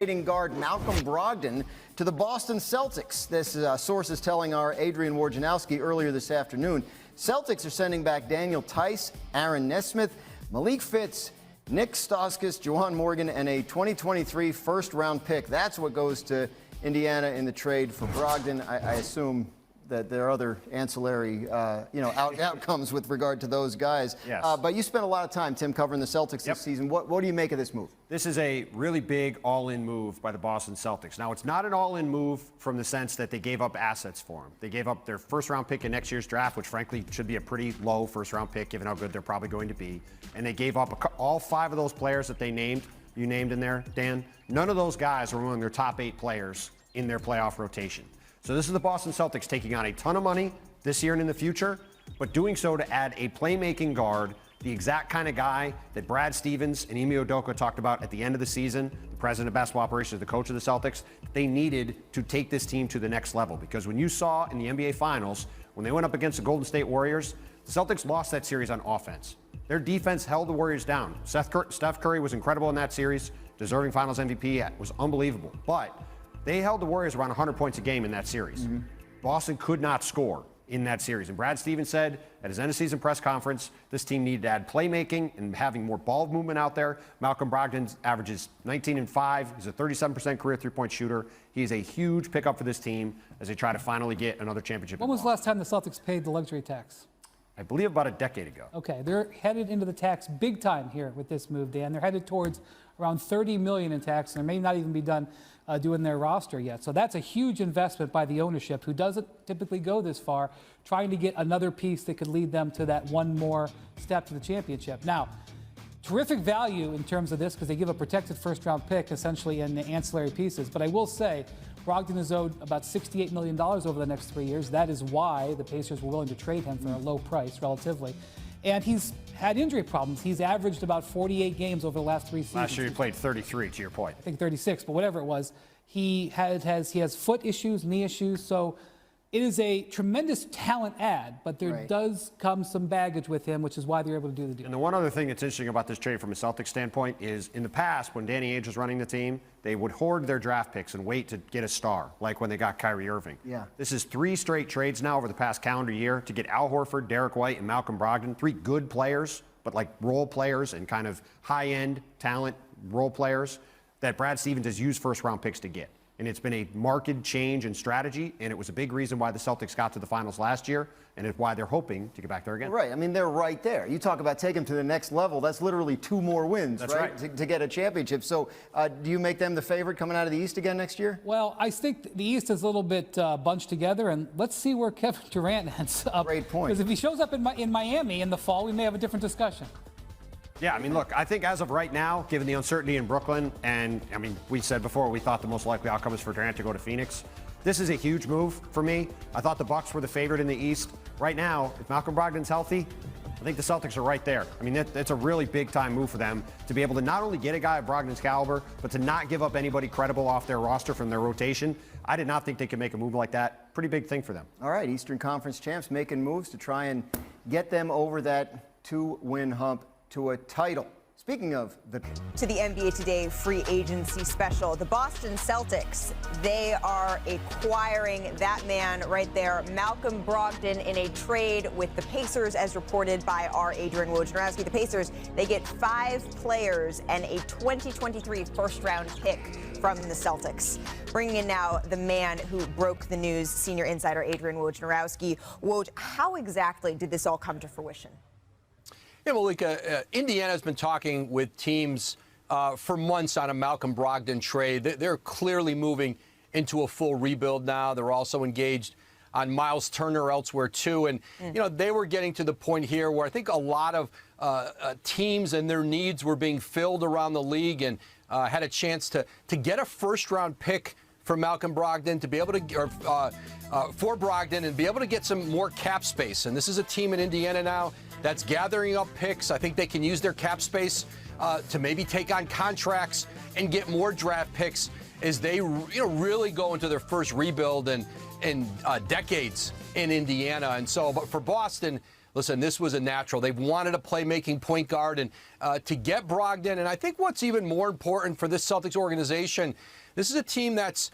Trading guard Malcolm Brogdon to the Boston Celtics. This source is telling our Adrian Wojnarowski earlier this afternoon. Celtics are sending back Daniel Tice, Aaron Nesmith, Malik Fitz, Nick Stauskas, Juwan Morgan, and a 2023 first-round pick. That's what goes to Indiana in the trade for Brogdon. I assume that there are other ancillary, outcomes with regard to those guys. Yes. But you spent a lot of time, Tim, covering the Celtics this season. What do you make of this move? This is a really big all-in move by the Boston Celtics. Now, it's not an all-in move from the sense that they gave up assets for him. They gave up their first-round pick in next year's draft, which frankly should be a pretty low first-round pick given how good they're probably going to be. And they gave up all 5 of those players that you named in there, Dan. None of those guys were among their top 8 players in their playoff rotation. So this is the Boston Celtics taking on a ton of money this year and in the future, but doing so to add a playmaking guard, the exact kind of guy that Brad Stevens and Ime Udoka talked about at the end of the season, the president of basketball operations, the coach of the Celtics. They needed to take this team to the next level because when you saw in the NBA Finals, when they went up against the Golden State Warriors, the Celtics lost that series on offense. Their defense held the Warriors down. Steph Curry was incredible in that series, deserving Finals MVP, was unbelievable. But they held the Warriors around 100 points a game in that series. Boston could not score in that series. And Brad Stevens said at his end-of-season press conference, this team needed to add playmaking and having more ball movement out there. Malcolm Brogdon averages 19 and 5. He's a 37% career three-point shooter. He is a huge pickup for this team as they try to finally get another championship. When was the last time the Celtics paid the luxury tax? I believe about a decade ago. Okay, they're headed into the tax big time here with this move, Dan. They're headed towards around $30 million in tax, and they may not even be done doing their roster yet. So that's a huge investment by the ownership, who doesn't typically go this far, trying to get another piece that could lead them to that one more step to the championship. Now, terrific value in terms of this because they give a protected first-round pick essentially in the ancillary pieces. But I will say, Brogdon is owed about $68 million over the next 3 years. That is why the Pacers were willing to trade him for a low price, relatively. And he's had injury problems. He's averaged about 48 games over the last 3 seasons. Last year he played 33, to your point. I think 36, but whatever it was. He has foot issues, knee issues. So it is a tremendous talent add, but there does come some baggage with him, which is why they're able to do the deal. And the one other thing that's interesting about this trade from a Celtics standpoint is in the past, when Danny Ainge was running the team, they would hoard their draft picks and wait to get a star, like when they got Kyrie Irving. Yeah. This is 3 straight trades now over the past calendar year to get Al Horford, Derek White, and Malcolm Brogdon, 3 good players, but like role players and kind of high-end talent role players that Brad Stevens has used first-round picks to get. And it's been a marked change in strategy, and it was a big reason why the Celtics got to the finals last year, and it's why they're hoping to get back there again. Right. I mean, they're right there. You talk about taking them to the next level. That's literally 2 more wins, That's right? To get a championship. So do you make them the favorite coming out of the East again next year? Well, I think the East is a little bit bunched together, and let's see where Kevin Durant ends up. Great point. Because if he shows up in Miami in the fall, we may have a different discussion. Yeah, I mean, look, I think as of right now, given the uncertainty in Brooklyn, and, I mean, we said before we thought the most likely outcome is for Durant to go to Phoenix. This is a huge move for me. I thought the Bucks were the favorite in the East. Right now, if Malcolm Brogdon's healthy, I think the Celtics are right there. I mean, that's a really big-time move for them to be able to not only get a guy of Brogdon's caliber, but to not give up anybody credible off their roster from their rotation. I did not think they could make a move like that. Pretty big thing for them. All right, Eastern Conference champs making moves to try and get them over that 2-win hump to a title. Speaking of to the NBA Today free agency special, the Boston Celtics, they are acquiring that man right there, Malcolm Brogdon, in a trade with the Pacers, as reported by our Adrian Wojnarowski. The Pacers, they get 5 players and a 2023 first-round pick from the Celtics. Bringing in now the man who broke the news, senior insider Adrian Wojnarowski. Woj, how exactly did this all come to fruition? Yeah, Malika, Indiana's been talking with teams for months on a Malcolm Brogdon trade. They're clearly moving into a full rebuild now. They're also engaged on Miles Turner elsewhere, too. And, you know, they were getting to the point here where I think a lot of teams and their needs were being filled around the league and had a chance to get a first-round pick for Malcolm Brogdon, to be able to, for Brogdon, and be able to get some more cap space. And this is a team in Indiana now that's gathering up picks. I think they can use their cap space to maybe take on contracts and get more draft picks as they really go into their first rebuild in decades in Indiana. And so, but for Boston, listen, this was a natural. They've wanted a playmaking point guard, and to get Brogdon, and I think what's even more important for this Celtics organization, this is a team that's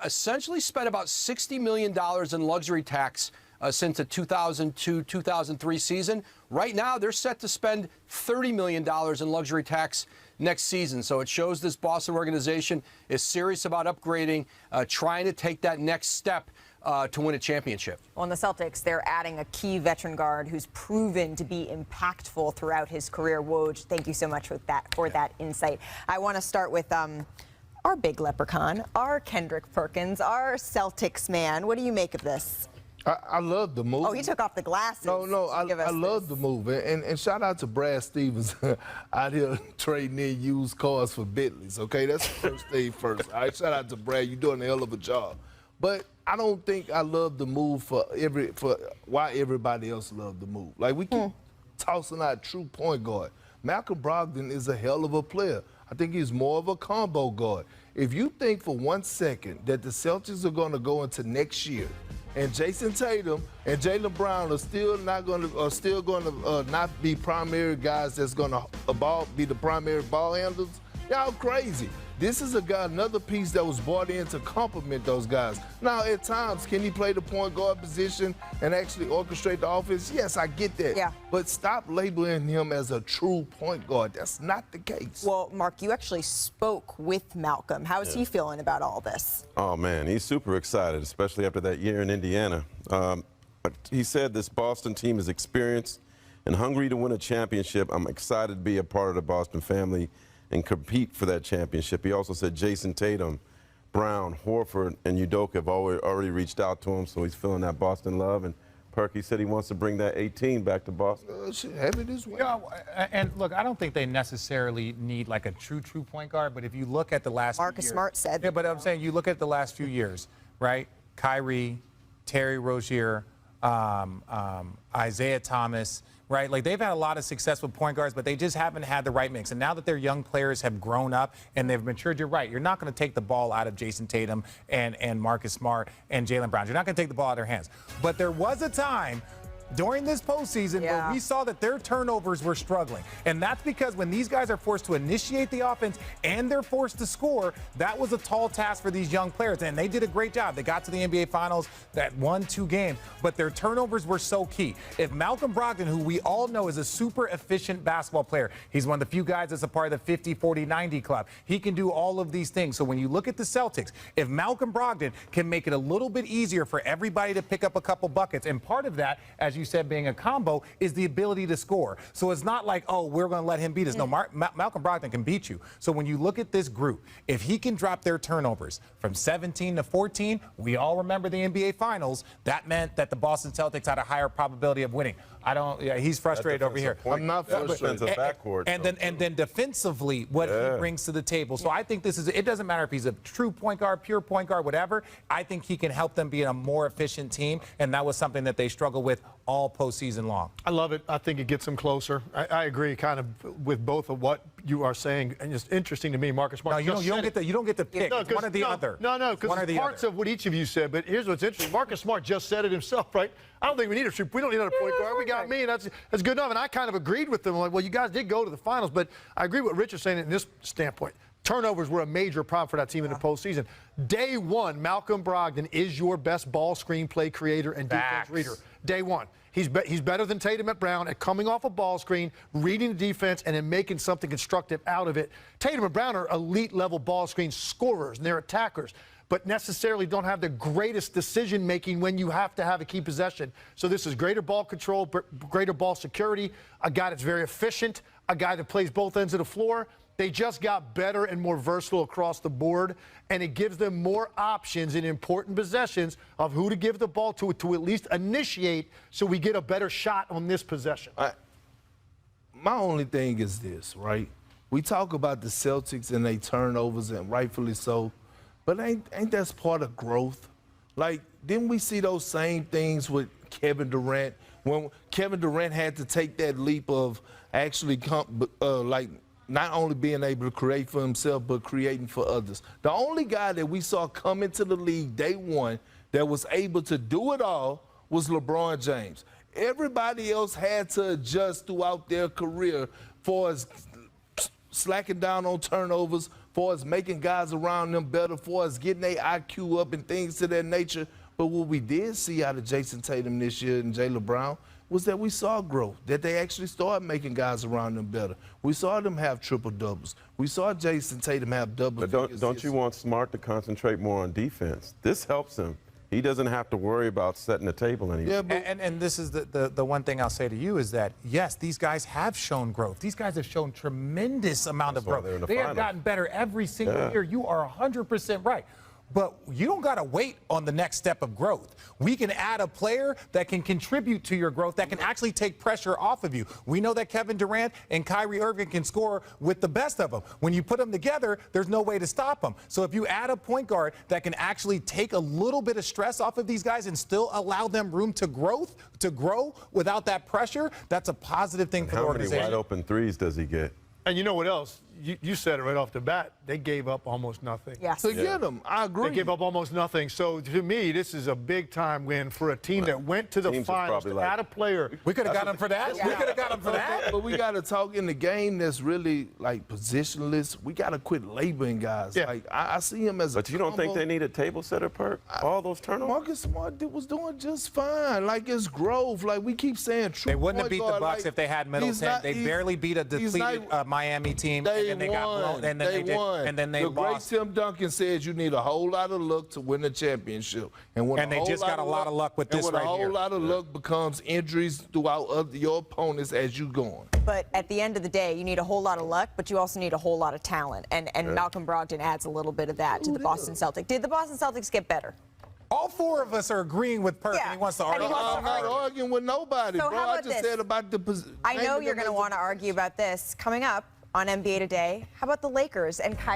essentially spent about $60 million in luxury tax since the 2002-2003 season. Right now, they're set to spend $30 million in luxury tax next season. So it shows this Boston organization is serious about upgrading, trying to take that next step to win a championship. On the Celtics, they're adding a key veteran guard who's proven to be impactful throughout his career. Woj, thank you so much for that insight. I want to start with our big leprechaun, our Kendrick Perkins, our Celtics man. What do you make of this? I love the move. Oh, he took off the glasses. No, I love the move. And shout out to Brad Stevens out here trading in used cars for Bentleys, okay? That's the first thing first. All right, shout out to Brad. You're doing a hell of a job. But I don't think I love the move for why everybody else loved the move. Like, we keep tossing out true point guard. Malcolm Brogdon is a hell of a player. I think he's more of a combo guard. If you think for 1 second that the Celtics are going to go into next year and Jason Tatum and Jaylen Brown are still going to not be primary guys that's going to be the primary ball handlers, y'all crazy. This is another piece that was brought in to complement those guys. Now, at times, can he play the point guard position and actually orchestrate the offense? Yes, I get that. Yeah. But stop labeling him as a true point guard. That's not the case. Well, Mark, you actually spoke with Malcolm. How is he feeling about all this? Oh, man, he's super excited, especially after that year in Indiana. He said this Boston team is experienced and hungry to win a championship. I'm excited to be a part of the Boston family and compete for that championship. He also said Jason Tatum, Brown, Horford, and Udoka have already reached out to him, so he's feeling that Boston love. And Perky said he wants to bring that 18 back to Boston. Have it this way. Yeah, and look, I don't think they necessarily need like a true point guard, but if you look at the last Marcus few years, Smart said. Yeah, but I'm saying you look at the last few years, right? Kyrie, Terry Rozier, Isaiah Thomas, right? Like, they've had a lot of success with point guards, but they just haven't had the right mix. And now that their young players have grown up and they've matured, you're right. You're not going to take the ball out of Jason Tatum and Marcus Smart and Jaylen Brown. You're not going to take the ball out of their hands. But there was a time during this postseason where we saw that their turnovers were struggling. And that's because when these guys are forced to initiate the offense and they're forced to score, that was a tall task for these young players. And they did a great job. They got to the NBA Finals, that 1-2 games, but their turnovers were so key. If Malcolm Brogdon, who we all know is a super efficient basketball player, he's one of the few guys that's a part of the 50-40-90 club. He can do all of these things. So when you look at the Celtics, if Malcolm Brogdon can make it a little bit easier for everybody to pick up a couple buckets, and part of that, as you said, being a combo, is the ability to score. So it's not like, oh, we're going to let him beat us. No, Malcolm Brogdon can beat you. So when you look at this group, if he can drop their turnovers from 17 to 14, we all remember the NBA Finals, that meant that the Boston Celtics had a higher probability of winning. He's frustrated over here. I'm not frustrated. And then defensively, what he brings to the table. So I think it doesn't matter if he's a true point guard, pure point guard, whatever. I think he can help them be a more efficient team, and that was something that they struggled with all postseason long. I love it. I think it gets them closer. I agree kind of with both of what you are saying, and it's interesting to me, Marcus Smart. No, you don't get to pick. It's one or the other. No, because parts of what each of you said, but here's what's interesting. Marcus Smart just said it himself, right? I don't think we need we don't need another point guard. We got me, and that's good enough. And I kind of agreed with them. Like, well, you guys did go to the finals, but I agree with what Rich is saying in this standpoint. Turnovers were a major problem for that team in the postseason. Day one, Malcolm Brogdon is your best ball screen play creator and defense reader. Day one. He's better than Tatum at Brown at coming off a ball screen, reading the defense, and then making something constructive out of it. Tatum and Brown are elite-level ball screen scorers, and they're attackers, but necessarily don't have the greatest decision-making when you have to have a key possession. So this is greater ball control, greater ball security, a guy that's very efficient, a guy that plays both ends of the floor. They just got better and more versatile across the board, and it gives them more options in important possessions of who to give the ball to at least initiate, so we get a better shot on this possession. My only thing is this, right? We talk about the Celtics and they turnovers, and rightfully so, but ain't that part of growth? Like, didn't we see those same things with Kevin Durant when Kevin Durant had to take that leap of actually not only being able to create for himself, but creating for others. The only guy that we saw come into the league day one that was able to do it all was LeBron James. everybody else had to adjust throughout their career for as slacking down on turnovers, for us making guys around them better, for us getting their IQ up and things to that nature. But what we did see out of Jason Tatum this year and Jaylen Brown was that we saw growth, that they actually started making guys around them better. We saw them have triple-doubles. We saw Jason Tatum have double But figures. don't you want Smart to concentrate more on defense? This helps him. He doesn't have to worry about setting the table anymore. Yeah, but And this is the one thing I'll say to you is that, yes, these guys have shown growth. These guys have shown tremendous amount of why growth. they're in the They have finals. gotten better every single Yeah. year. You are 100% right. But you don't got to wait on the next step of growth. We can add a player that can contribute to your growth, that can actually take pressure off of you. We know that Kevin Durant and Kyrie Irving can score with the best of them. When you put them together, there's no way to stop them. So if you add a point guard that can actually take a little bit of stress off of these guys and still allow them room to grow without that pressure, that's a positive thing for the How many organization. wide open threes does he get? And you know what else? You said it right off the bat. They gave up almost nothing. Yes. to get them, I agree. They gave up almost nothing. So to me, this is a big-time win for a team that went to the Teams are finals probably to like- add a player. We could have got him for that. Yeah. We could have got him for that. But we got to talk in the game that's really like positionless. We got to quit labeling guys. Yeah. Like I see him as But you don't think they need a table setter, Perk? All those turnovers? Marcus Smart was doing just fine. Like it's growth. Like we keep saying, true They wouldn't have point beat the guard, Bucks like, if they had he's Middleton. not- They he's- barely beat a he's depleted not- Miami team, They and then they got won. blown. And then they did, won. and then they the lost. great Tim Duncan says you need a whole lot of luck to win the championship. When And a they whole just got a lot of luck with and this when right a whole here. lot of luck becomes injuries throughout your opponents as you go on. But at the end of the day, you need a whole lot of luck, but you also need a whole lot of talent. And Malcolm Brogdon adds a little bit of that to the Boston Celtics. Did the Boston Celtics get better? All four of us are agreeing with Perk, Yeah. and he wants to And argue. he wants to I'm not arguing with nobody, So bro. how I about just this? said about the I know you're going to want to argue about this coming up on NBA Today. How about the Lakers and Kyrie